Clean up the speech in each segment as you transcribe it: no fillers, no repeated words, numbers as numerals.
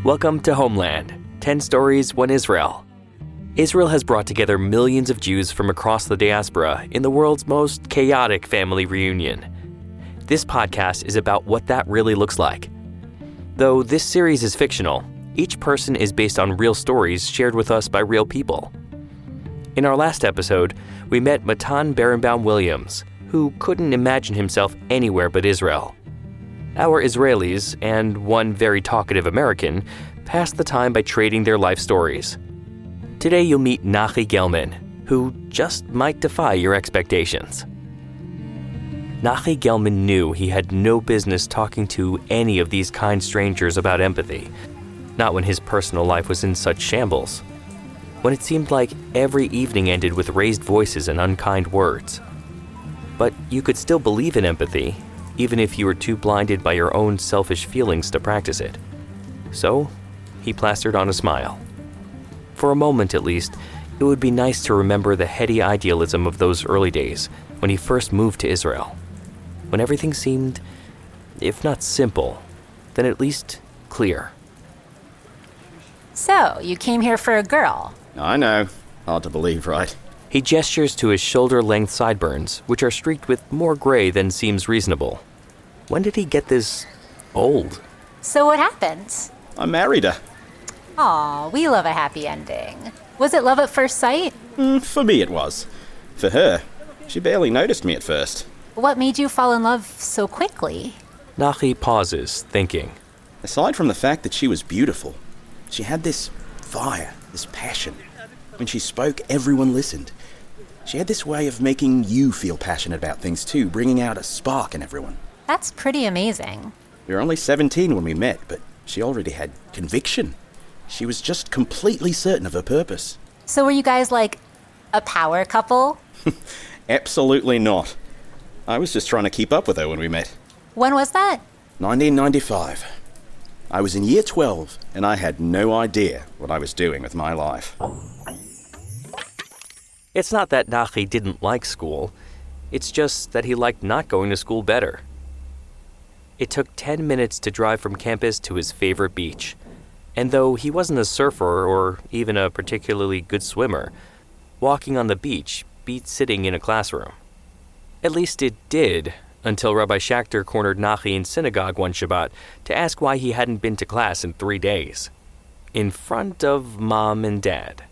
Welcome to Homeland, 10 Stories, 1 Israel. Israel has brought together millions of Jews from across the diaspora in the world's most chaotic family reunion. This podcast is about what that really looks like. Though this series is fictional, each person is based on real stories shared with us by real people. In our last episode, we met Matan Berenbaum Williams, who couldn't imagine himself anywhere but Israel. Our Israelis, and one very talkative American, passed the time by trading their life stories. Today you'll meet Nachi Gelman, who just might defy your expectations. Nachi Gelman knew he had no business talking to any of these kind strangers about empathy, not when his personal life was in such shambles, when it seemed like every evening ended with raised voices and unkind words. But you could still believe in empathy, even if you were too blinded by your own selfish feelings to practice it. So, he plastered on a smile. For a moment at least, it would be nice to remember the heady idealism of those early days when he first moved to Israel, when everything seemed, if not simple, then at least clear. So, you came here for a girl? I know. Hard to believe, right? He gestures to his shoulder-length sideburns, which are streaked with more gray than seems reasonable. When did he get this old? So what happened? I married her. Aw, we love a happy ending. Was it love at first sight? For me it was. For her, she barely noticed me at first. What made you fall in love so quickly? Nachi pauses, thinking. Aside from the fact that she was beautiful, she had this fire, this passion. When she spoke, everyone listened. She had this way of making you feel passionate about things too, bringing out a spark in everyone. That's pretty amazing. We were only 17 when we met, but she already had conviction. She was just completely certain of her purpose. So were you guys like a power couple? Absolutely not. I was just trying to keep up with her when we met. When was that? 1995. I was in year 12, and I had no idea what I was doing with my life. It's not that Nachi didn't like school. It's just that he liked not going to school better. It took 10 minutes to drive from campus to his favorite beach. And though he wasn't a surfer or even a particularly good swimmer, walking on the beach beat sitting in a classroom. At least it did, until Rabbi Schachter cornered Nachi in synagogue one Shabbat to ask why he hadn't been to class in 3 days. In front of Mom and Dad.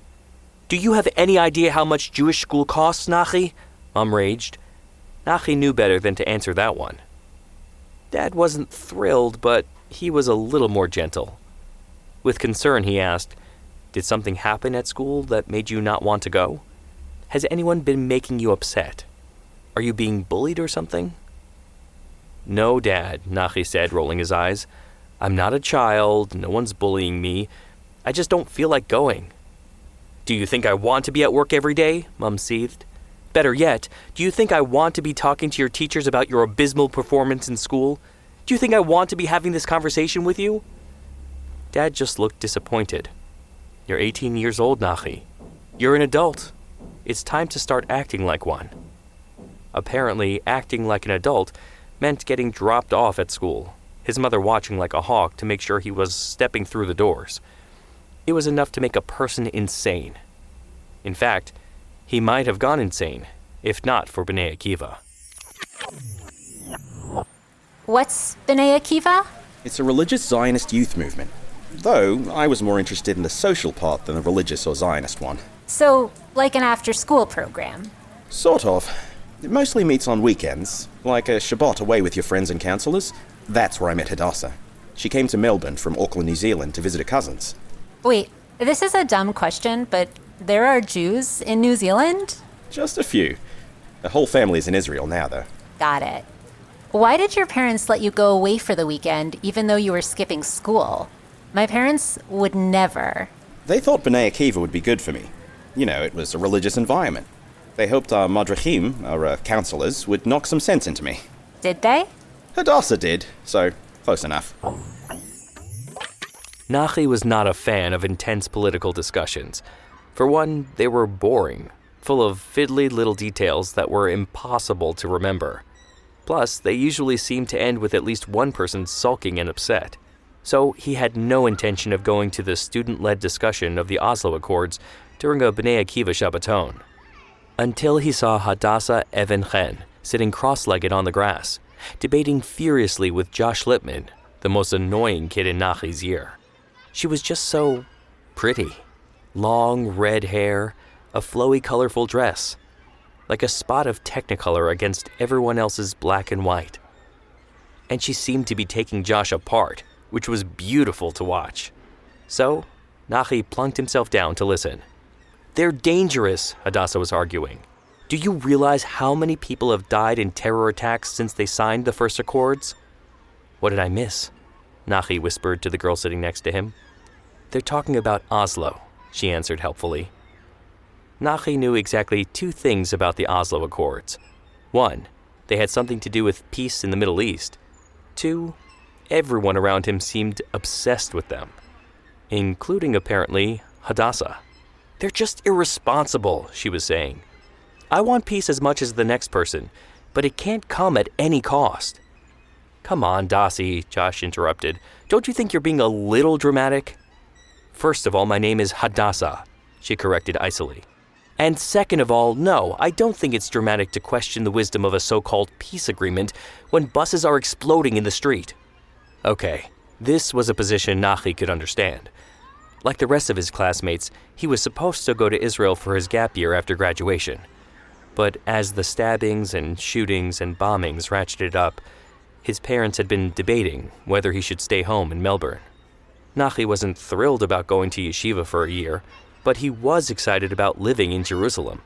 "Do you have any idea how much Jewish school costs, Nachi?" Mom raged. Nachi knew better than to answer that one. Dad wasn't thrilled, but he was a little more gentle. With concern, he asked, "Did something happen at school that made you not want to go? Has anyone been making you upset? Are you being bullied or something?" "No, Dad," Nachi said, rolling his eyes. "I'm not a child, no one's bullying me. I just don't feel like going." "Do you think I want to be at work every day?" Mom seethed. "Better yet, do you think I want to be talking to your teachers about your abysmal performance in school? Do you think I want to be having this conversation with you?" Dad just looked disappointed. "You're 18 years old, Nachi. You're an adult. It's time to start acting like one." Apparently, acting like an adult meant getting dropped off at school, his mother watching like a hawk to make sure he was stepping through the doors. It was enough to make a person insane. In fact, he might have gone insane, if not for B'nai Akiva. What's B'nai Akiva? It's a religious Zionist youth movement. Though, I was more interested in the social part than the religious or Zionist one. So, like an after-school program? Sort of. It mostly meets on weekends, like a Shabbat away with your friends and counselors. That's where I met Hadassah. She came to Melbourne from Auckland, New Zealand to visit her cousins. Wait, this is a dumb question, but there are Jews in New Zealand? Just a few. The whole family is in Israel now, though. Got it. Why did your parents let you go away for the weekend even though you were skipping school? My parents would never. They thought B'nai Akiva would be good for me. You know, it was a religious environment. They hoped our madrachim, our counselors, would knock some sense into me. Did they? Hadassah did, so close enough. Nachi was not a fan of intense political discussions. For one, they were boring, full of fiddly little details that were impossible to remember. Plus, they usually seemed to end with at least one person sulking and upset. So he had no intention of going to the student-led discussion of the Oslo Accords during a B'nai Akiva Shabbaton, until he saw Hadassah Even-Chen sitting cross-legged on the grass, debating furiously with Josh Lipman, the most annoying kid in Nachi's year. She was just so pretty. Long red hair, a flowy, colorful dress, like a spot of Technicolor against everyone else's black and white. And she seemed to be taking Josh apart, which was beautiful to watch. So, Nachi plunked himself down to listen. "They're dangerous," Hadassah was arguing. "Do you realize how many people have died in terror attacks since they signed the first Accords?" "What did I miss?" Nachi whispered to the girl sitting next to him. "They're talking about Oslo," she answered helpfully. Nachi knew exactly two things about the Oslo Accords. One, they had something to do with peace in the Middle East. Two, everyone around him seemed obsessed with them, including apparently Hadassah. "They're just irresponsible," she was saying. "I want peace as much as the next person, but it can't come at any cost." "Come on, Dossie," Josh interrupted. "Don't you think you're being a little dramatic?" "First of all, my name is Hadassah," she corrected icily. "And second of all, no, I don't think it's dramatic to question the wisdom of a so-called peace agreement when buses are exploding in the street." Okay, this was a position Nachi could understand. Like the rest of his classmates, he was supposed to go to Israel for his gap year after graduation. But as the stabbings and shootings and bombings ratcheted up, his parents had been debating whether he should stay home in Melbourne. Nachi wasn't thrilled about going to yeshiva for a year, but he was excited about living in Jerusalem.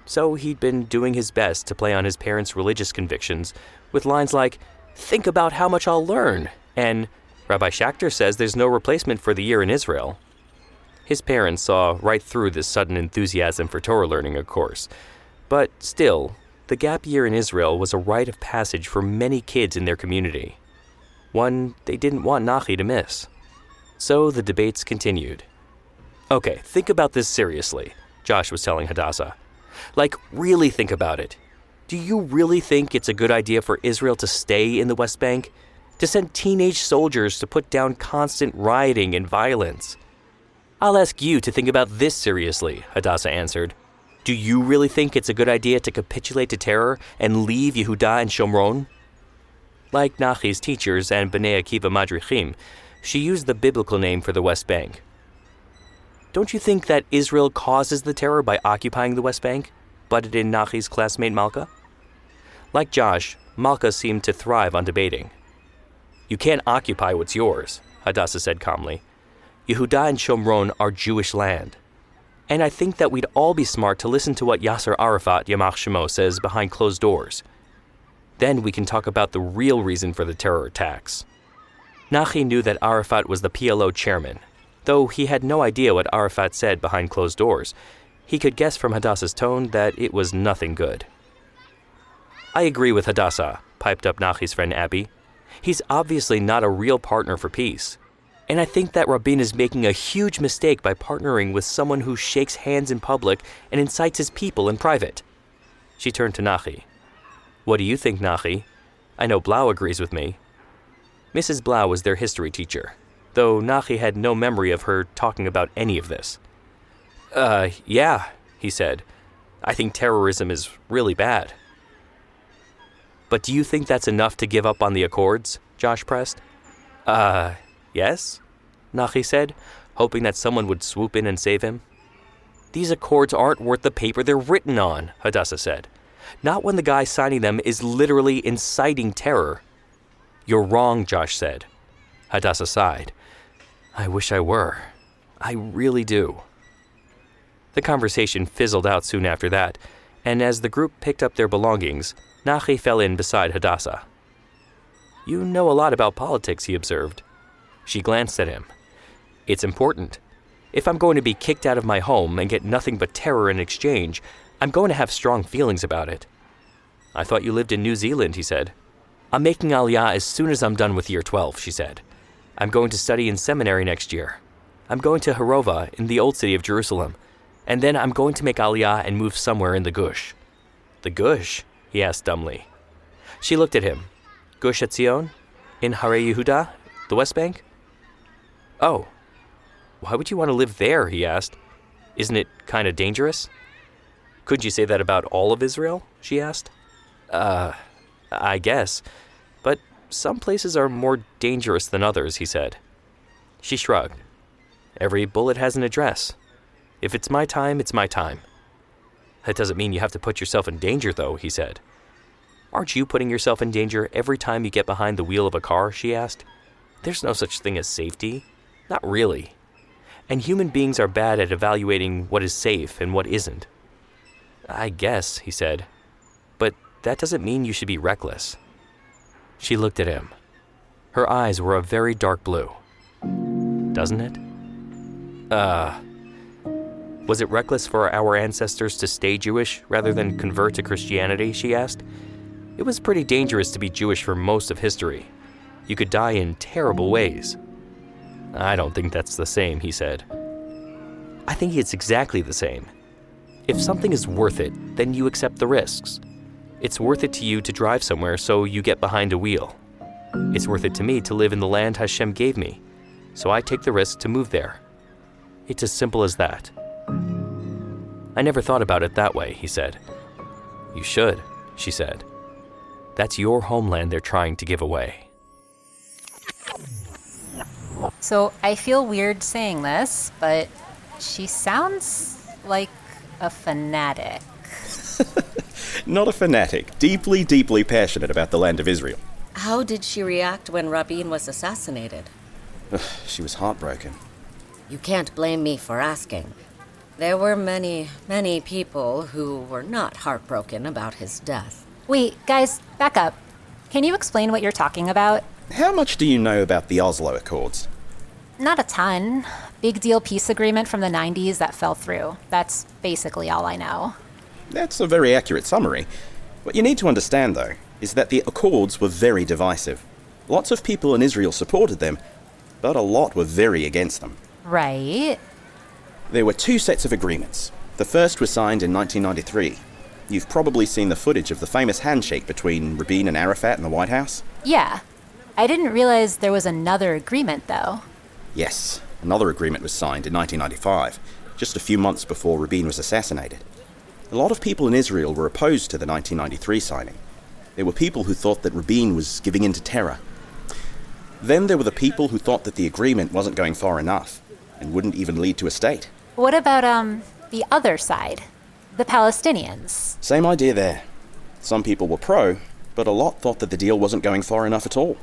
So he'd been doing his best to play on his parents' religious convictions with lines like, "Think about how much I'll learn," and "Rabbi Schachter says there's no replacement for the year in Israel." His parents saw right through this sudden enthusiasm for Torah learning, of course. But still, the gap year in Israel was a rite of passage for many kids in their community. One they didn't want Nachi to miss. So the debates continued. "Okay, think about this seriously," Josh was telling Hadassah. "Like, really think about it. Do you really think it's a good idea for Israel to stay in the West Bank? To send teenage soldiers to put down constant rioting and violence?" "I'll ask you to think about this seriously," Hadassah answered. "Do you really think it's a good idea to capitulate to terror and leave Yehuda and Shomron?" Like Nachi's teachers and B'nai Akiva Madrichim, she used the biblical name for the West Bank. "Don't you think that Israel causes the terror by occupying the West Bank?" butted in Nachi's classmate Malka. Like Josh, Malka seemed to thrive on debating. "You can't occupy what's yours," Hadassah said calmly. "Yehuda and Shomron are Jewish land. And I think that we'd all be smart to listen to what Yasser Arafat, Yamach Shemo, says behind closed doors. Then we can talk about the real reason for the terror attacks." Nachi knew that Arafat was the PLO chairman. Though he had no idea what Arafat said behind closed doors, he could guess from Hadassah's tone that it was nothing good. "I agree with Hadassah," piped up Nachi's friend Abby. "He's obviously not a real partner for peace. And I think that Rabin is making a huge mistake by partnering with someone who shakes hands in public and incites his people in private." She turned to Nachi. "What do you think, Nachi? I know Blau agrees with me." Mrs. Blau was their history teacher, though Nachi had no memory of her talking about any of this. Yeah, he said. "I think terrorism is really bad." "But do you think that's enough to give up on the Accords?" Josh pressed. Yes, Nachi said, hoping that someone would swoop in and save him. "These Accords aren't worth the paper they're written on," Hadassah said. "Not when the guy signing them is literally inciting terror." "You're wrong," Josh said. Hadassah sighed. "I wish I were. I really do." The conversation fizzled out soon after that, and as the group picked up their belongings, Nachi fell in beside Hadassah. "You know a lot about politics," he observed. She glanced at him. "It's important. If I'm going to be kicked out of my home and get nothing but terror in exchange, I'm going to have strong feelings about it." "I thought you lived in New Zealand," he said. "I'm making Aliyah as soon as I'm done with year 12, she said. "I'm going to study in seminary next year. I'm going to Harova in the old city of Jerusalem, and then I'm going to make Aliyah and move somewhere in the Gush." "The Gush?" he asked dumbly. She looked at him. "Gush Etzion? In Harei Yehuda? The West Bank?" Oh, why would you want to live there, he asked. Isn't it kind of dangerous? Could you say that about all of Israel, she asked. I guess. But some places are more dangerous than others, he said. She shrugged. Every bullet has an address. If it's my time, it's my time. That doesn't mean you have to put yourself in danger, though, he said. Aren't you putting yourself in danger every time you get behind the wheel of a car, she asked. There's no such thing as safety. Not really. And human beings are bad at evaluating what is safe and what isn't. I guess, he said. But that doesn't mean you should be reckless. She looked at him. Her eyes were a very dark blue. Doesn't it? Was it reckless for our ancestors to stay Jewish rather than convert to Christianity, she asked. It was pretty dangerous to be Jewish for most of history. You could die in terrible ways. I don't think that's the same, he said. I think it's exactly the same. If something is worth it, then you accept the risks. It's worth it to you to drive somewhere, so you get behind a wheel. It's worth it to me to live in the land Hashem gave me, so I take the risk to move there. It's as simple as that. I never thought about it that way, he said. You should, she said. That's your homeland they're trying to give away. So I feel weird saying this, but she sounds like a fanatic. Not a fanatic, deeply, deeply passionate about the land of Israel. How did she react when Rabin was assassinated? She was heartbroken. You can't blame me for asking. There were many, many people who were not heartbroken about his death. Wait, guys, back up. Can you explain what you're talking about? How much do you know about the Oslo Accords? Not a ton. Big deal peace agreement from the 90s that fell through. That's basically all I know. That's a very accurate summary. What you need to understand, though, is that the Accords were very divisive. Lots of people in Israel supported them, but a lot were very against them. Right. There were two sets of agreements. The first was signed in 1993. You've probably seen the footage of the famous handshake between Rabin and Arafat in the White House. Yeah. I didn't realize there was another agreement, though. Yes, another agreement was signed in 1995, just a few months before Rabin was assassinated. A lot of people in Israel were opposed to the 1993 signing. There were people who thought that Rabin was giving in to terror. Then there were the people who thought that the agreement wasn't going far enough and wouldn't even lead to a state. What about, the other side? The Palestinians? Same idea there. Some people were pro, but a lot thought that the deal wasn't going far enough at all.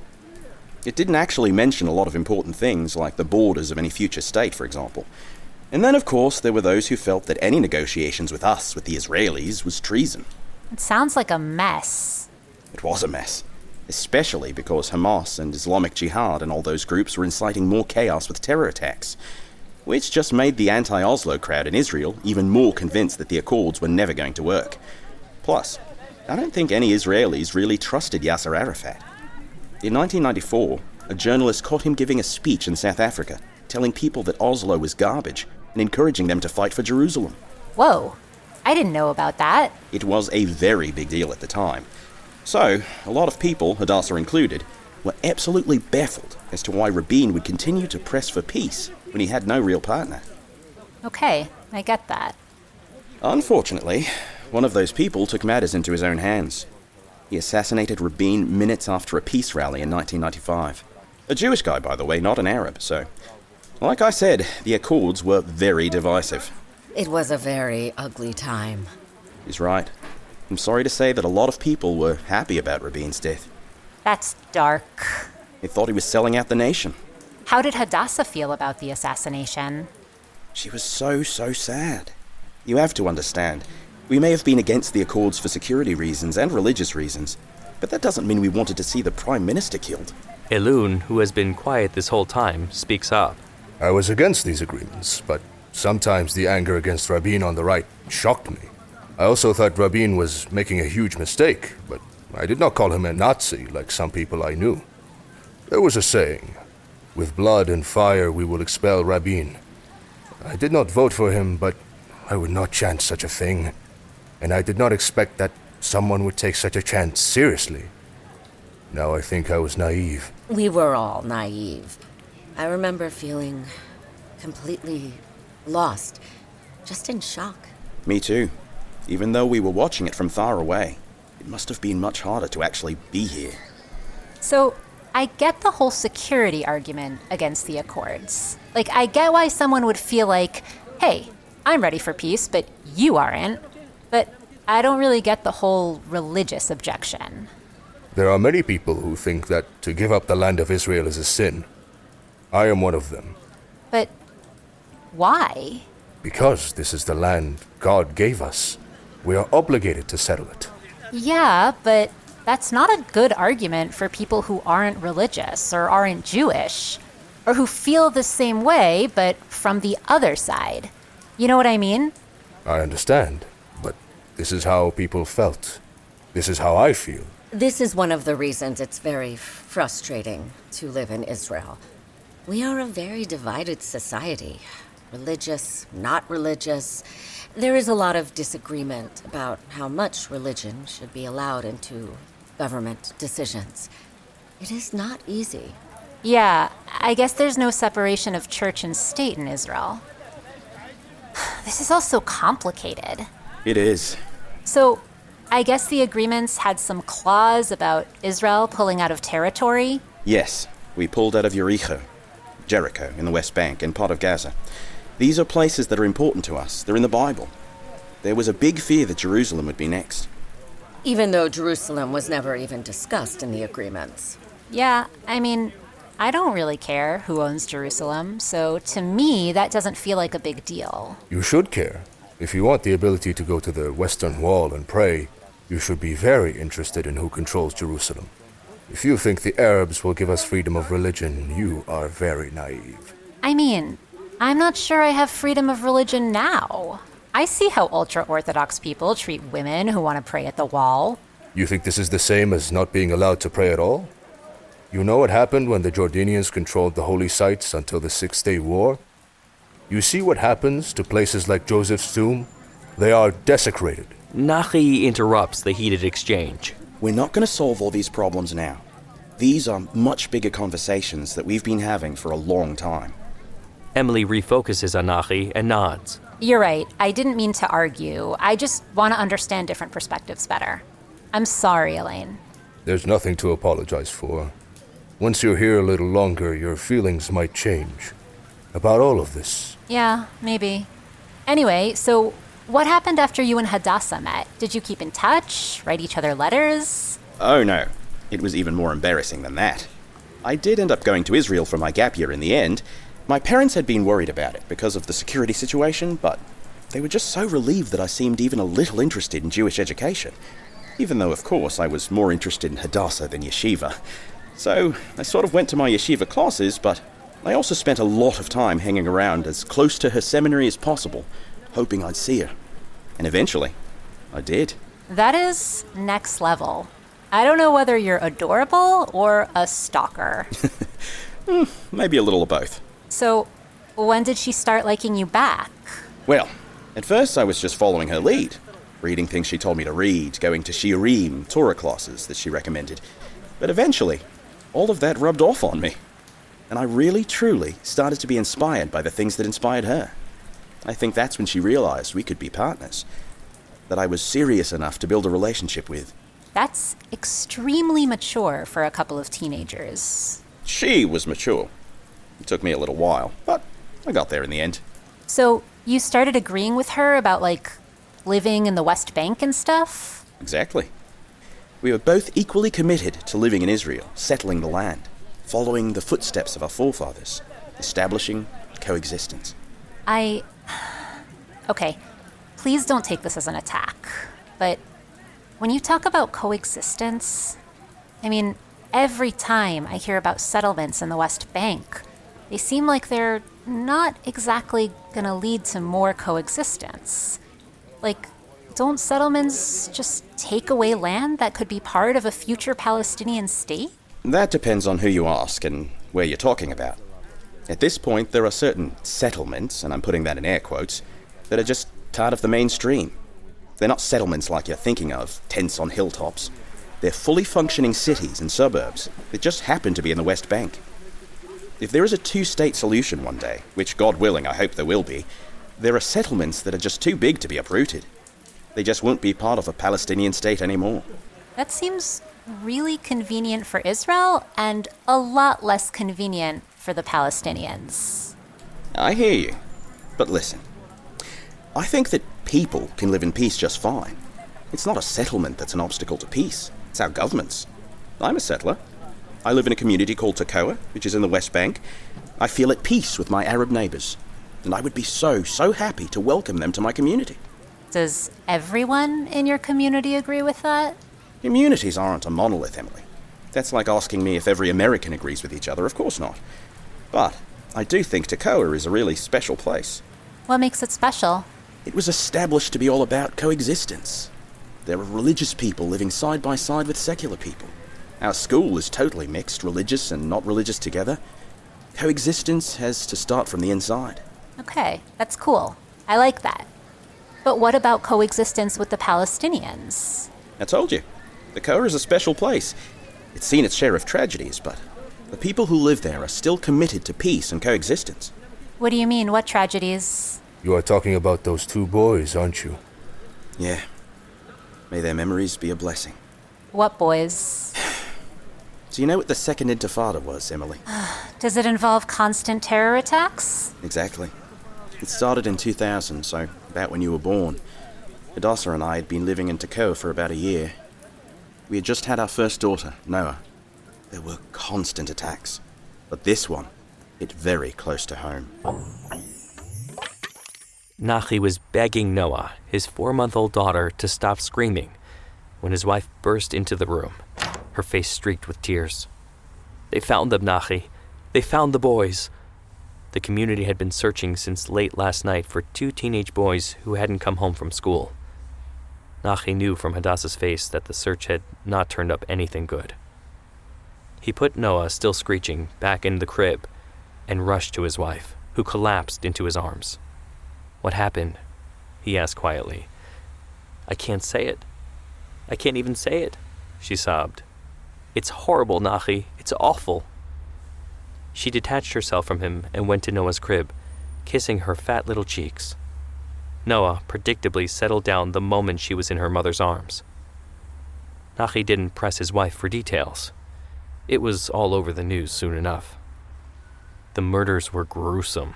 It didn't actually mention a lot of important things, like the borders of any future state, for example. And then, of course, there were those who felt that any negotiations with us, with the Israelis, was treason. It sounds like a mess. It was a mess. Especially because Hamas and Islamic Jihad and all those groups were inciting more chaos with terror attacks, which just made the anti-Oslo crowd in Israel even more convinced that the Accords were never going to work. Plus, I don't think any Israelis really trusted Yasser Arafat. In 1994, a journalist caught him giving a speech in South Africa, telling people that Oslo was garbage and encouraging them to fight for Jerusalem. Whoa, I didn't know about that. It was a very big deal at the time. So, a lot of people, Hadassah included, were absolutely baffled as to why Rabin would continue to press for peace when he had no real partner. Okay, I get that. Unfortunately, one of those people took matters into his own hands. He assassinated Rabin minutes after a peace rally in 1995. A Jewish guy, by the way, not an Arab, so... Like I said, the Accords were very divisive. It was a very ugly time. He's right. I'm sorry to say that a lot of people were happy about Rabin's death. That's dark. They thought he was selling out the nation. How did Hadassah feel about the assassination? She was so sad. You have to understand, we may have been against the Accords for security reasons and religious reasons, but that doesn't mean we wanted to see the Prime Minister killed. Elun, who has been quiet this whole time, speaks up. I was against these agreements, but sometimes the anger against Rabin on the right shocked me. I also thought Rabin was making a huge mistake, but I did not call him a Nazi like some people I knew. There was a saying, "With blood and fire we will expel Rabin." I did not vote for him, but I would not chance such a thing, and I did not expect that someone would take such a chance seriously. Now I think I was naive. We were all naive. I remember feeling completely lost, just in shock. Me too. Even though we were watching it from far away, it must have been much harder to actually be here. So, I get the whole security argument against the Accords. Like, I get why someone would feel like, hey, I'm ready for peace, but you aren't. But I don't really get the whole religious objection. There are many people who think that to give up the land of Israel is a sin. I am one of them. But why? Because this is the land God gave us. We are obligated to settle it. Yeah, but that's not a good argument for people who aren't religious or aren't Jewish, or who feel the same way, but from the other side. You know what I mean? I understand, but this is how people felt. This is how I feel. This is one of the reasons it's very frustrating to live in Israel. We are a very divided society. Religious, not religious. There is a lot of disagreement about how much religion should be allowed into government decisions. It is not easy. Yeah, I guess there's no separation of church and state in Israel. This is all so complicated. It is. So, I guess the agreements had some clause about Israel pulling out of territory? Yes, we pulled out of Jericho in the West Bank and part of Gaza. These are places that are important to us. They're in the Bible. There was a big fear that Jerusalem would be next. Even though Jerusalem was never even discussed in the agreements. Yeah, I mean, I don't really care who owns Jerusalem, so to me, that doesn't feel like a big deal. You should care. If you want the ability to go to the Western Wall and pray, you should be very interested in who controls Jerusalem. If you think the Arabs will give us freedom of religion, you are very naive. I mean, I'm not sure I have freedom of religion now. I see how ultra-Orthodox people treat women who want to pray at the wall. You think this is the same as not being allowed to pray at all? You know what happened when the Jordanians controlled the holy sites until the Six-Day War? You see what happens to places like Joseph's tomb? They are desecrated. Nachi interrupts the heated exchange. We're not going to solve all these problems now. These are much bigger conversations that we've been having for a long time. Emily refocuses on Nachi and nods. You're right, I didn't mean to argue. I just want to understand different perspectives better. I'm sorry, Elaine. There's nothing to apologize for. Once you're here a little longer, your feelings might change. About all of this. Yeah, maybe. Anyway, so what happened after you and Hadassah met? Did you keep in touch? Write each other letters? Oh no, it was even more embarrassing than that. I did end up going to Israel for my gap year in the end. My parents had been worried about it because of the security situation, but they were just so relieved that I seemed even a little interested in Jewish education. Even though, of course, I was more interested in Hadassah than yeshiva. So I sort of went to my yeshiva classes, but I also spent a lot of time hanging around as close to her seminary as possible, hoping I'd see her. And eventually, I did. That is next level. I don't know whether you're adorable or a stalker. Maybe a little of both. So, when did she start liking you back? Well, at first I was just following her lead, reading things she told me to read, going to shiurim, Torah classes that she recommended. But eventually, all of that rubbed off on me. And I really, truly started to be inspired by the things that inspired her. I think that's when she realized we could be partners, that I was serious enough to build a relationship with. That's extremely mature for a couple of teenagers. She was mature. It took me a little while, but I got there in the end. So, you started agreeing with her about, like, living in the West Bank and stuff? Exactly. We were both equally committed to living in Israel, settling the land, following the footsteps of our forefathers, establishing coexistence. Okay, please don't take this as an attack, but when you talk about coexistence, I mean, every time I hear about settlements in the West Bank, they seem like they're not exactly gonna lead to more coexistence. Like, don't settlements just take away land that could be part of a future Palestinian state? That depends on who you ask and where you're talking about. At this point, there are certain settlements, and I'm putting that in air quotes, that are just part of the mainstream. They're not settlements like you're thinking of, tents on hilltops. They're fully functioning cities and suburbs that just happen to be in the West Bank. If there is a two-state solution one day, which God willing I hope there will be, there are settlements that are just too big to be uprooted. They just won't be part of a Palestinian state anymore. That seems really convenient for Israel and a lot less convenient for the Palestinians. I hear you. But listen, I think that people can live in peace just fine. It's not a settlement that's an obstacle to peace. It's our governments. I'm a settler. I live in a community called Tekoa, which is in the West Bank. I feel at peace with my Arab neighbors, and I would be so happy to welcome them to my community. Does everyone in your community agree with that? Communities aren't a monolith, Emily. That's like asking me if every American agrees with each other. Of course not. But I do think Tekoa is a really special place. What makes it special? It was established to be all about coexistence. There are religious people living side by side with secular people. Our school is totally mixed, religious and not religious together. Coexistence has to start from the inside. Okay, that's cool. I like that. But what about coexistence with the Palestinians? I told you, Tekoa is a special place. It's seen its share of tragedies, but the people who live there are still committed to peace and coexistence. What do you mean, what tragedies? You are talking about those two boys, aren't you? Yeah. May their memories be a blessing. What boys? Do you know what the Second Intifada was, Emily? Does it involve constant terror attacks? Exactly. It started in 2000, so about when you were born. Hadassah and I had been living in Tekoa for about a year. We had just had our first daughter, Noah. There were constant attacks, but this one hit very close to home. Nachi was begging Noah, his 4-month-old daughter, to stop screaming when his wife burst into the room, her face streaked with tears. They found them, Nachi. They found the boys. The community had been searching since late last night for 2 teenage boys who hadn't come home from school. Nachi knew from Hadassah's face that the search had not turned up anything good. He put Noah, still screeching, back in the crib and rushed to his wife, who collapsed into his arms. "What happened?" he asked quietly. "I can't say it. I can't even say it," she sobbed. "It's horrible, Nachi. It's awful." She detached herself from him and went to Noah's crib, kissing her fat little cheeks. Noah predictably settled down the moment she was in her mother's arms. Nachi didn't press his wife for details. It was all over the news soon enough. The murders were gruesome,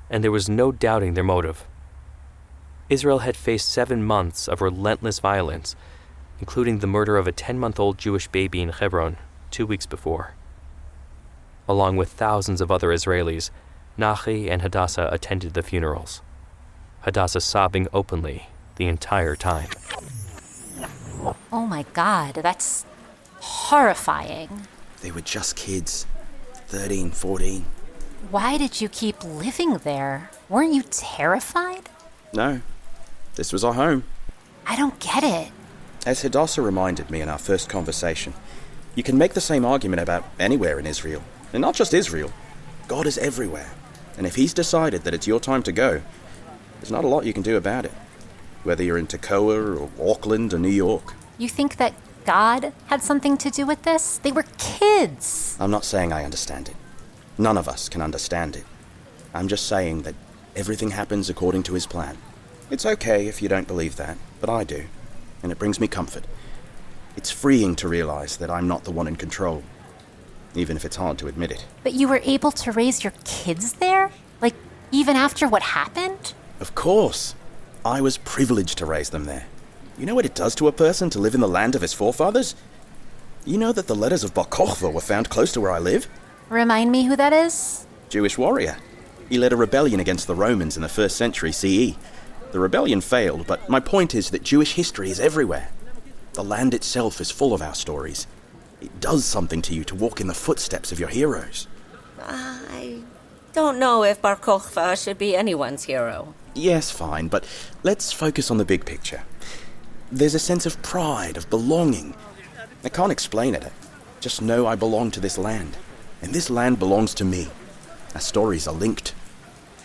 and there was no doubting their motive. Israel had faced 7 months of relentless violence, including the murder of a 10-month-old Jewish baby in Hebron 2 weeks before. Along with thousands of other Israelis, Nachi and Hadassah attended the funerals, Hadassah sobbing openly the entire time. Oh my God, that's horrifying. They were just kids, 13, 14. Why did you keep living there? Weren't you terrified? No, this was our home. I don't get it. As Hadassah reminded me in our first conversation, you can make the same argument about anywhere in Israel. And not just Israel. God is everywhere. And if he's decided that it's your time to go, there's not a lot you can do about it. Whether you're in Tekoa or Auckland or New York. You think that God had something to do with this? They were kids. I'm not saying I understand it. None of us can understand it. I'm just saying that everything happens according to his plan. It's okay if you don't believe that, but I do. And it brings me comfort. It's freeing to realize that I'm not the one in control, even if it's hard to admit it. But you were able to raise your kids there? Like, even after what happened? Of course. I was privileged to raise them there. You know what it does to a person to live in the land of his forefathers? You know that the letters of Bar Kokhba were found close to where I live? Remind me who that is? Jewish warrior. He led a rebellion against the Romans in the 1st century CE. The rebellion failed, but my point is that Jewish history is everywhere. The land itself is full of our stories. It does something to you to walk in the footsteps of your heroes. I don't know if Bar Kokhba should be anyone's hero. Yes, fine, but let's focus on the big picture. There's a sense of pride, of belonging. I can't explain it. I just know I belong to this land. And this land belongs to me. Our stories are linked.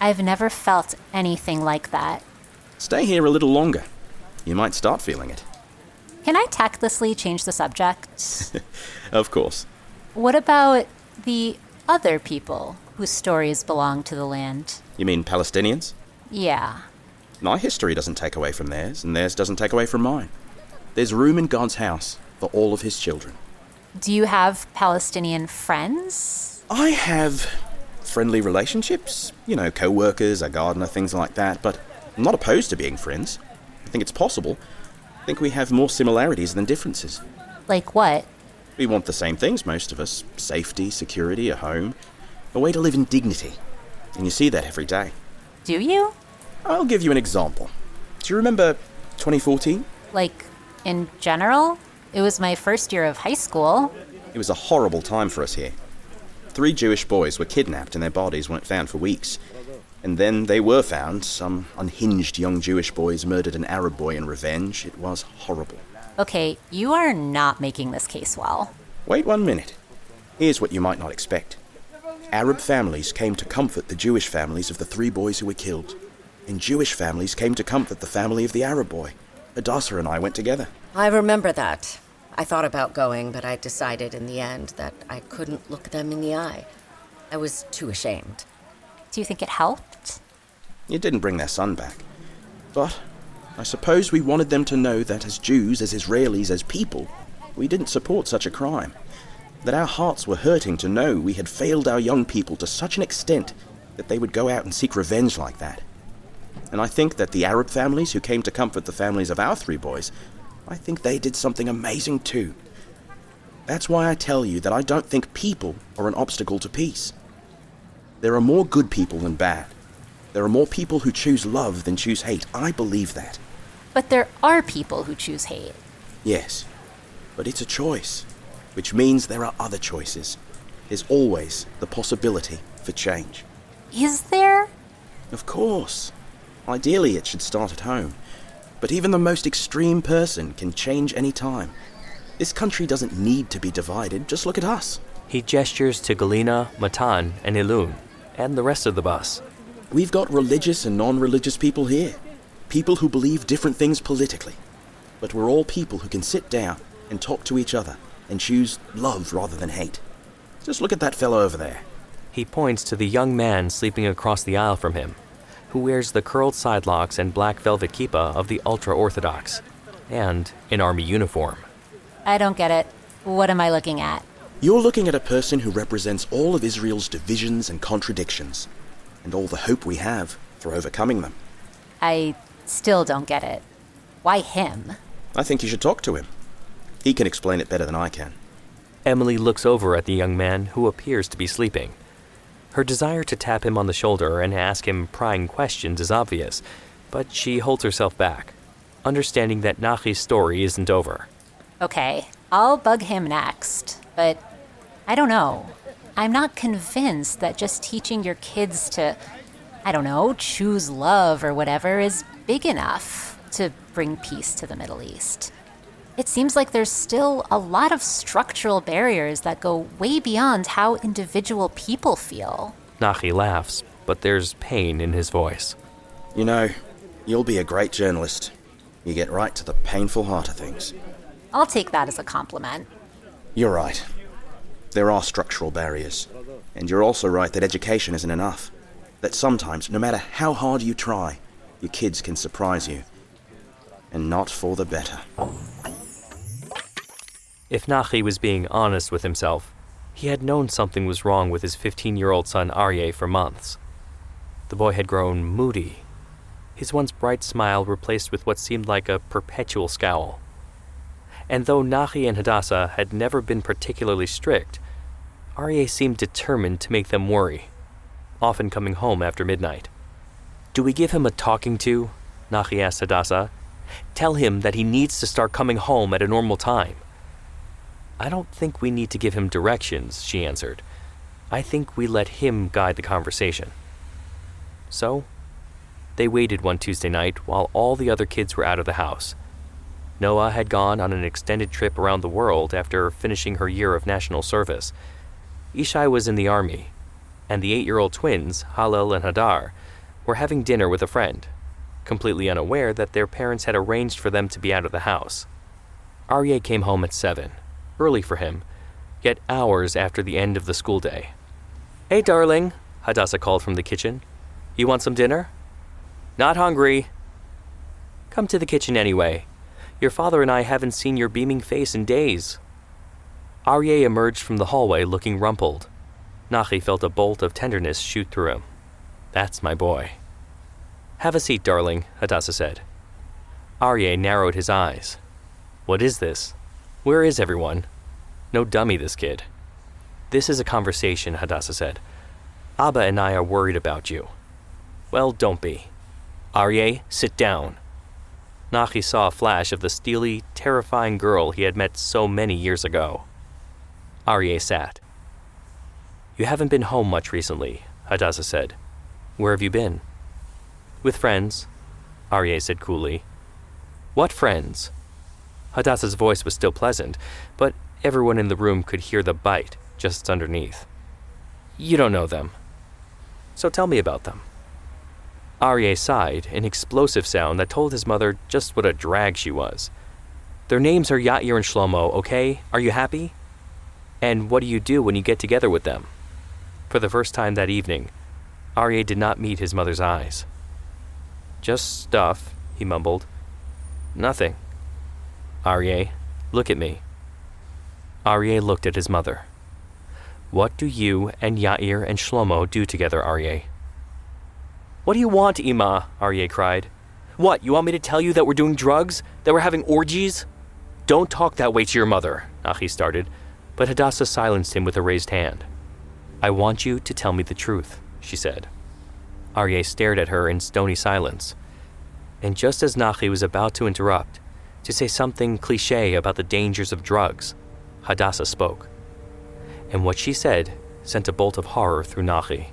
I've never felt anything like that. Stay here a little longer. You might start feeling it. Can I tactlessly change the subject? Of course. What about the other people whose stories belong to the land. You mean Palestinians? Yeah. My history doesn't take away from theirs, and theirs doesn't take away from mine. There's room in God's house for all of his children. Do you have Palestinian friends? I have friendly relationships, co-workers, a gardener, things like that, but I'm not opposed to being friends. I think it's possible. I think we have more similarities than differences. Like what? We want the same things, most of us. Safety, security, a home, a way to live in dignity. And you see that every day. Do you? I'll give you an example. Do you remember 2014? Like, in general? It was my first year of high school. It was a horrible time for us here. 3 Jewish boys were kidnapped and their bodies weren't found for weeks. And then they were found. Some unhinged young Jewish boys murdered an Arab boy in revenge. It was horrible. Okay, you are not making this case well. Wait 1 minute. Here's what you might not expect. Arab families came to comfort the Jewish families of the 3 boys who were killed. And Jewish families came to comfort the family of the Arab boy. Hadassah and I went together. I remember that. I thought about going, but I decided in the end that I couldn't look them in the eye. I was too ashamed. Do you think it helped? It didn't bring their son back. But I suppose we wanted them to know that as Jews, as Israelis, as people, we didn't support such a crime. That our hearts were hurting to know we had failed our young people to such an extent that they would go out and seek revenge like that. And I think that the Arab families who came to comfort the families of our 3 boys, I think they did something amazing too. That's why I tell you that I don't think people are an obstacle to peace. There are more good people than bad. There are more people who choose love than choose hate. I believe that. But there are people who choose hate. Yes, but it's a choice, which means there are other choices. There's always the possibility for change. Is there? Of course. Ideally, it should start at home. But even the most extreme person can change any time. This country doesn't need to be divided. Just look at us. He gestures to Galina, Matan, and Ilun, and the rest of the bus. We've got religious and non-religious people here. People who believe different things politically. But we're all people who can sit down and talk to each other and choose love rather than hate. Just look at that fellow over there. He points to the young man sleeping across the aisle from him, who wears the curled sidelocks and black velvet kippah of the ultra-Orthodox, and an army uniform. I don't get it. What am I looking at? You're looking at a person who represents all of Israel's divisions and contradictions, and all the hope we have for overcoming them. I still don't get it. Why him? I think you should talk to him. He can explain it better than I can. Emily looks over at the young man who appears to be sleeping. Her desire to tap him on the shoulder and ask him prying questions is obvious, but she holds herself back, understanding that Nachi's story isn't over. Okay, I'll bug him next, but I don't know. I'm not convinced that just teaching your kids to, choose love or whatever is big enough to bring peace to the Middle East. It seems like there's still a lot of structural barriers that go way beyond how individual people feel. Nachi laughs, but there's pain in his voice. You'll be a great journalist. You get right to the painful heart of things. I'll take that as a compliment. You're right. There are structural barriers. And you're also right that education isn't enough. That sometimes, no matter how hard you try, your kids can surprise you. And not for the better. If Nachi was being honest with himself, he had known something was wrong with his 15-year-old son Aryeh for months. The boy had grown moody, his once bright smile replaced with what seemed like a perpetual scowl. And though Nachi and Hadassah had never been particularly strict, Aryeh seemed determined to make them worry, often coming home after midnight. "Do we give him a talking to?" Nachi asked Hadassah. "Tell him that he needs to start coming home at a normal time." "I don't think we need to give him directions," she answered. "I think we let him guide the conversation." So, they waited one Tuesday night while all the other kids were out of the house. Noah had gone on an extended trip around the world after finishing her year of national service. Ishai was in the army, and the 8-year-old twins, Hallel and Hadar, were having dinner with a friend, completely unaware that their parents had arranged for them to be out of the house. Aryeh came home at 7, early for him, yet hours after the end of the school day. Hey, darling, Hadassah called from the kitchen. You want some dinner? Not hungry. Come to the kitchen anyway. Your father and I haven't seen your beaming face in days. Aryeh emerged from the hallway looking rumpled. Nachi felt a bolt of tenderness shoot through him. That's my boy. Have a seat, darling, Hadassah said. Aryeh narrowed his eyes. What is this? Where is everyone? No dummy, this kid. This is a conversation, Hadassah said. Abba and I are worried about you. Well, don't be. Aryeh, sit down. Nachi saw a flash of the steely, terrifying girl he had met so many years ago. Aryeh sat. You haven't been home much recently, Hadassah said. Where have you been? With friends, Aryeh said coolly. What friends? Hadassah's voice was still pleasant, but everyone in the room could hear the bite just underneath. You don't know them. So tell me about them. Aryeh sighed, an explosive sound that told his mother just what a drag she was. Their names are Yair and Shlomo, okay? Are you happy? And what do you do when you get together with them? For the first time that evening, Aryeh did not meet his mother's eyes. Just stuff, he mumbled. Nothing. Aryeh, look at me. Aryeh looked at his mother. What do you and Yair and Shlomo do together, Aryeh? What do you want, Ima? Aryeh cried. What, you want me to tell you that we're doing drugs? That we're having orgies? Don't talk that way to your mother, Nachi started, but Hadassah silenced him with a raised hand. I want you to tell me the truth, she said. Aryeh stared at her in stony silence. And just as Nachi was about to interrupt, to say something cliché about the dangers of drugs, Hadassah spoke. And what she said sent a bolt of horror through Nachi.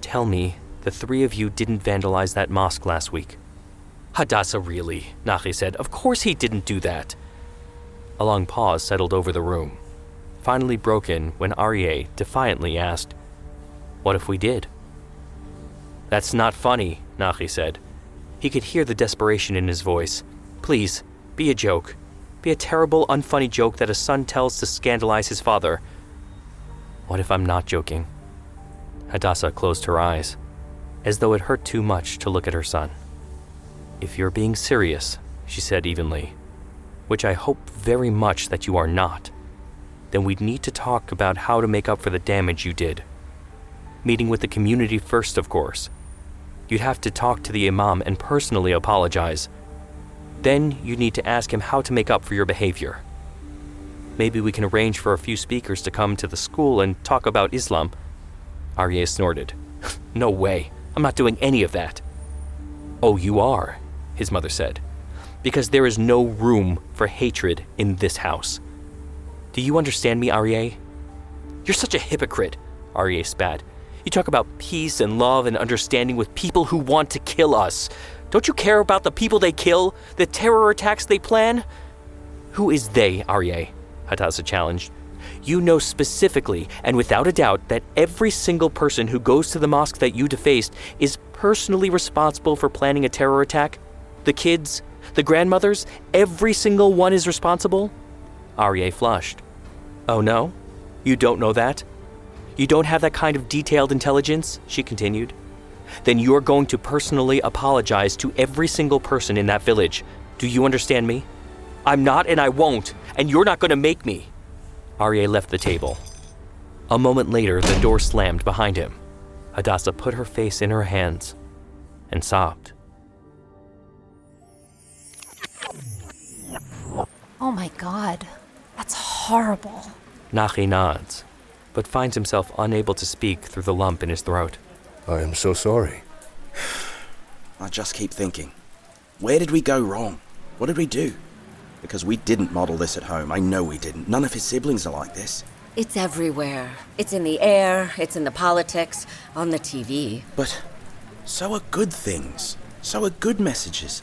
Tell me the three of you didn't vandalize that mosque last week. Hadassah, really, Nachi said. Of course he didn't do that. A long pause settled over the room, finally broken when Aryeh defiantly asked, What if we did? That's not funny, Nachi said. He could hear the desperation in his voice. Please, be a joke. Be a terrible, unfunny joke that a son tells to scandalize his father. What if I'm not joking? Hadassah closed her eyes, as though it hurt too much to look at her son. If you're being serious, she said evenly, which I hope very much that you are not, then we'd need to talk about how to make up for the damage you did. Meeting with the community first, of course. You'd have to talk to the imam and personally apologize. Then you'd need to ask him how to make up for your behavior. Maybe we can arrange for a few speakers to come to the school and talk about Islam. Aryeh snorted. No way. I'm not doing any of that. Oh, you are, his mother said, because there is no room for hatred in this house. Do you understand me, Aryeh? You're such a hypocrite, Aryeh spat. You talk about peace and love and understanding with people who want to kill us. Don't you care about the people they kill, the terror attacks they plan? Who is they, Aryeh? Hadassah challenged. You know specifically and without a doubt that every single person who goes to the mosque that you defaced is personally responsible for planning a terror attack? The kids, the grandmothers, every single one is responsible? Aryeh flushed. Oh no? You don't know that? You don't have that kind of detailed intelligence? She continued. Then you're going to personally apologize to every single person in that village. Do you understand me? I'm not and I won't, and you're not going to make me. Aryeh left the table. A moment later, the door slammed behind him. Hadassah put her face in her hands and sobbed. Oh my God, that's horrible. Nachi nods, but finds himself unable to speak through the lump in his throat. I am so sorry. I just keep thinking, where did we go wrong? What did we do? Because we didn't model this at home. I know we didn't. None of his siblings are like this. It's everywhere. It's in the air, it's in the politics, on the TV. But so are good things. So are good messages.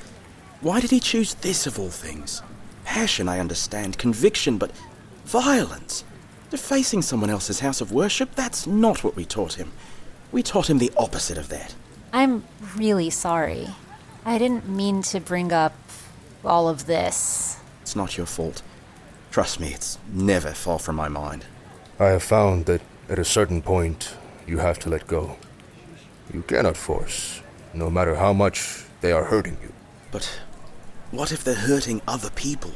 Why did he choose this of all things? Passion, I understand. Conviction, but violence. Defacing someone else's house of worship, that's not what we taught him. We taught him the opposite of that. I'm really sorry. I didn't mean to bring up all of this. It's not your fault. Trust me, it's never far from my mind. I have found that At a certain point, you have to let go. You cannot force, no matter how much they are hurting you. But what if they're hurting other people?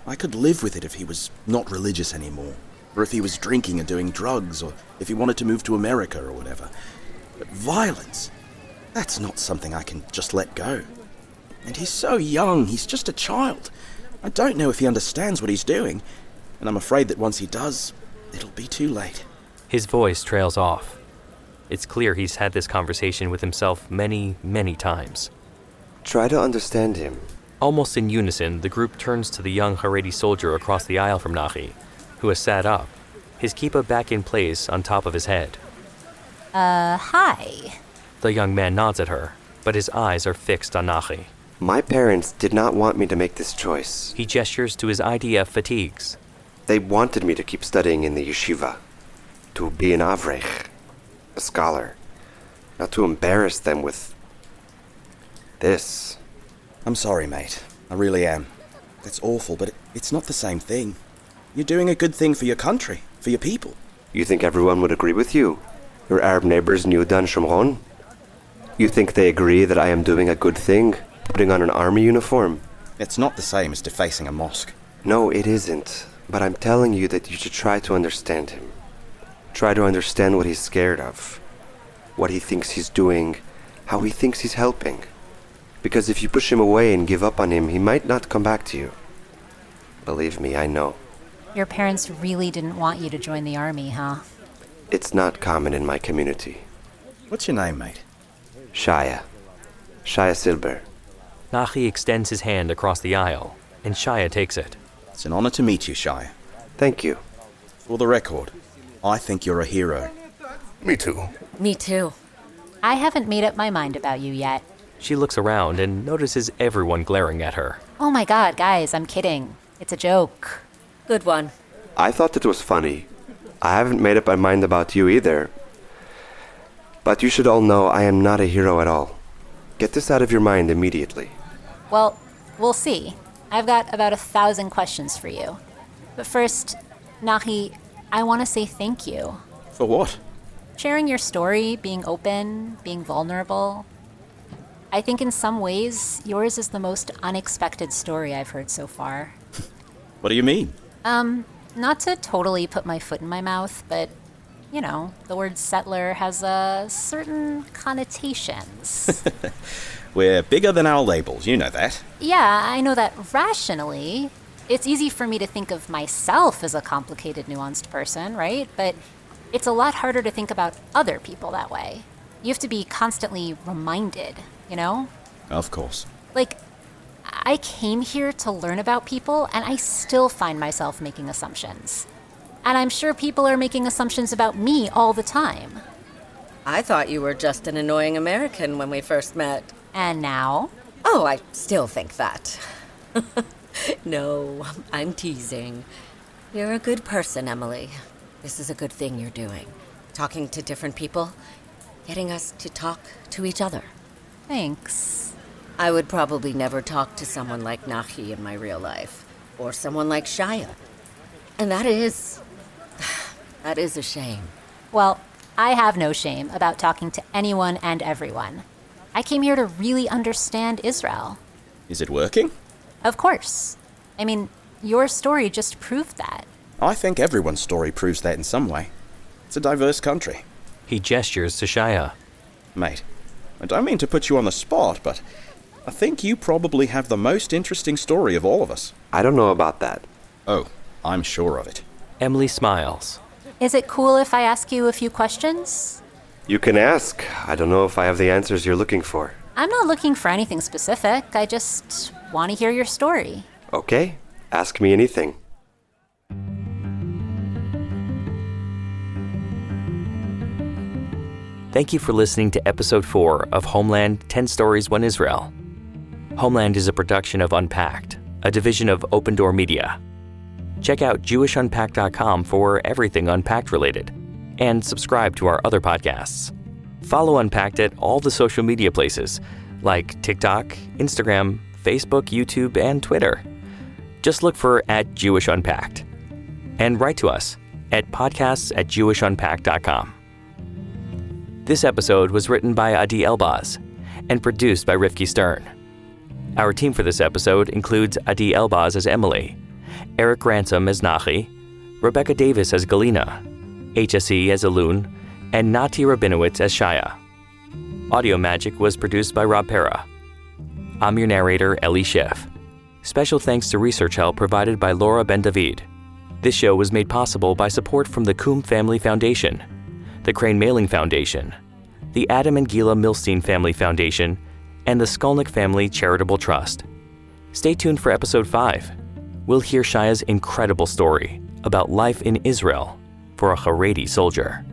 I could live with it if he was not religious anymore, or if he was drinking and doing drugs, or if he wanted to move to America or whatever. But violence, that's not something I can just let go. And he's so young, he's just a child. I don't know if he understands what he's doing, and I'm afraid that once he does, it'll be too late. His voice trails off. It's clear he's had this conversation with himself many, many times. Try to understand him. Almost in unison, the group turns to the young Haredi soldier across the aisle from Nachi, who has sat up, his kippah back in place on top of his head. Hi. The young man nods at her, but his eyes are fixed on Nachi. My parents did not want me to make this choice. He gestures to his IDF fatigues. They wanted me to keep studying in the yeshiva, to be an avrech, a scholar, not to embarrass them with this. I'm sorry, mate. I really am. It's awful, but it's not the same thing. You're doing a good thing for your country, for your people. You think everyone would agree with you? Your Arab neighbors in Yehuda and Shomron? You think they agree that I am doing a good thing, putting on an army uniform? It's not the same as defacing a mosque. No, it isn't. But I'm telling you that you should try to understand him. Try to understand what he's scared of, what he thinks he's doing, how he thinks he's helping. Because if you push him away and give up on him, he might not come back to you. Believe me, I know. Your parents really didn't want you to join the army, huh? It's not common in my community. What's your name, mate? Shaya. Shaya Silber. Nachi extends his hand across the aisle, and Shaya takes it. It's an honor to meet you, Shia. Thank you. For the record, I think you're a hero. Me too. Me too. I haven't made up my mind about you yet. She looks around and notices everyone glaring at her. Oh my god, guys, I'm kidding. It's a joke. Good one. I thought it was funny. I haven't made up my mind about you either. But you should all know I am not a hero at all. Get this out of your mind immediately. Well, we'll see. I've got about 1,000 questions for you. But first, Nachi, I want to say thank you. For what? Sharing your story, being open, being vulnerable. I think in some ways, yours is the most unexpected story I've heard so far. What do you mean? Not to totally put my foot in my mouth, but, you know, the word settler has certain connotations. We're bigger than our labels, you know that. Yeah, I know that rationally. It's easy for me to think of myself as a complicated, nuanced person, right? But it's a lot harder to think about other people that way. You have to be constantly reminded, you know? Of course. Like, I came here to learn about people, and I still find myself making assumptions. And I'm sure people are making assumptions about me all the time. I thought you were just an annoying American when we first met. And now? Oh, I still think that. No, I'm teasing. You're a good person, Emily. This is a good thing you're doing. Talking to different people, getting us to talk to each other. Thanks. I would probably never talk to someone like Nachi in my real life, or someone like Shia. And that is a shame. Well, I have no shame about talking to anyone and everyone. I came here to really understand Israel. Is it working? Of course. I mean, your story just proved that. I think everyone's story proves that in some way. It's a diverse country. He gestures to Shaya. Mate, I don't mean to put you on the spot, but I think you probably have the most interesting story of all of us. I don't know about that. Oh, I'm sure of it. Emily smiles. Is it cool if I ask you a few questions? You can ask. I don't know if I have the answers you're looking for. I'm not looking for anything specific. I just want to hear your story. Okay, ask me anything. Thank you for listening to Episode 4 of Homeland 10 Stories, 1 Israel. Homeland is a production of Unpacked, a division of Open Door Media. Check out JewishUnpacked.com for everything Unpacked related, and subscribe to our other podcasts. Follow Unpacked at all the social media places, like TikTok, Instagram, Facebook, YouTube, and Twitter. Just look for @JewishUnpacked. And write to us, at podcasts@jewishunpacked.com. This episode was written by Adi Elbaz and produced by Rifki Stern. Our team for this episode includes Adi Elbaz as Emily, Eric Ransom as Nachi, Rebecca Davis as Galina, HSE as Alun, and Nati Rabinowitz as Shaya. Audio Magic was produced by Rob Pera. I'm your narrator, Ellie Schiff. Special thanks to research help provided by Laura Ben-David. This show was made possible by support from the Koum Family Foundation, the Crain-Maling Foundation, the Adam and Gila Milstein Family Foundation, and the Skolnick Family Charitable Trust. Stay tuned for episode 5. We'll hear Shaya's incredible story about life in Israel for a Haredi soldier.